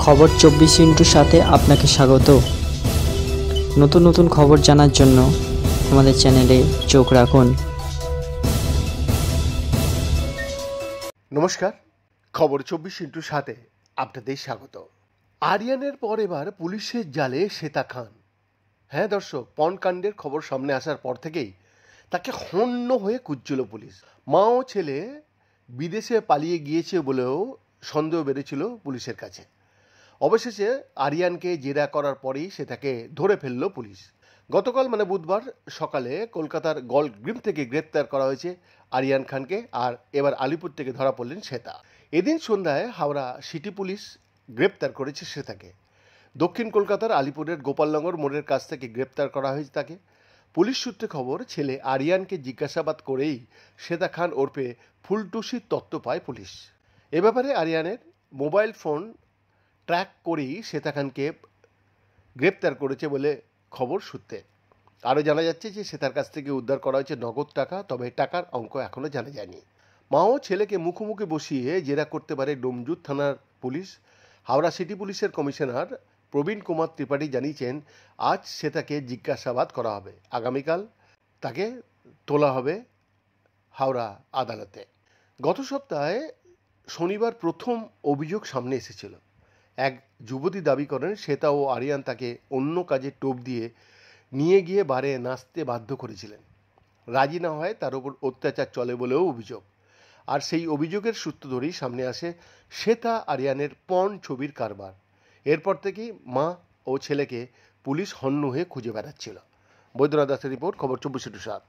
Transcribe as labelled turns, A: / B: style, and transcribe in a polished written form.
A: খবর 24 সাথে আপনাকে স্বাগত। নতুন নতুন খবর জানার জন্য আমাদের চ্যানেলে চোখ রাখুন।
B: নমস্কার, খবর 24/7 আপনাদের স্বাগত। আরিয়ানের পর এবার পুলিশের জালে শ্বেতা খান। হ্যাঁ দর্শক, পণকাণ্ডের খবর সামনে আসার পর থেকেই তাকে হন্য হয়ে খুঁজছিল পুলিশ। মা ও ছেলে বিদেশে পালিয়ে গিয়েছে বলেও সন্দেহ বেড়েছিল পুলিশের কাছে। অবশেষে আরিয়ানকে জেরা করার পরেই সেটাকে ধরে ফেলল পুলিশ। গতকাল বুধবার সকালে কলকাতার গলগ্রিম থেকে গ্রেপ্তার করা হয়েছে আরিয়ান খানকে, আর এবার আলিপুর থেকে ধরা পড়লেন শ্বেতা। এদিন সন্ধ্যায় হাওড়া সিটি পুলিশ গ্রেপ্তার করেছে শ্বেতাকে। দক্ষিণ কলকাতার আলিপুরের গোপালনগর মোড়ের কাছ থেকে গ্রেপ্তার করা হয়েছে তাকে। পুলিশ সূত্রে খবর, ছেলে আরিয়ানকে জিজ্ঞাসাবাদ করেই শ্বেতা খান ওরফে ফুলটুসির তথ্য পায় পুলিশ। এ ব্যাপারে আরিয়ানের মোবাইল ফোন ট্র্যাক করেই শ্বেতা খানকে গ্রেপ্তার করেছে বলে খবর সূত্রে। আরও জানা যাচ্ছে যে শ্বেতার কাছ থেকে উদ্ধার করা হয়েছে নগদ টাকা, তবে টাকার অঙ্ক এখনও জানা যায়নি। মা ও ছেলেকে মুখোমুখি বসিয়ে জেরা করতে পারে ডোমজুর থানার পুলিশ। হাওড়া সিটি পুলিশের কমিশনার প্রবীণ কুমার ত্রিপাঠী জানিয়েছেন, আজ শ্বেতাকে জিজ্ঞাসাবাদ করা হবে, আগামীকাল তাকে তোলা হবে হাওড়া আদালতে। গত সপ্তাহে শনিবার প্রথম অভিযোগ সামনে এসেছিল। এক যুবতী দাবি করেন শ্বেতা ও আরিয়ান তাকে অন্য কাজে টোপ দিয়ে নিয়ে গিয়ে বারে নাচতে বাধ্য করেছিলেন। রাজি না হয় তার উপর অত্যাচার চলে বলেও অভিযোগ। আর সেই অভিযোগের সূত্র ধরেই সামনে আসে শ্বেতা আরিয়ানের পর্ন ছবির কারবার। এরপর থেকেই মা ও ছেলেকে পুলিশ হন্য হয়ে খুঁজে বেড়াচ্ছিল। বৈদ্যনাথ দাসের রিপোর্ট, খবর 24/7।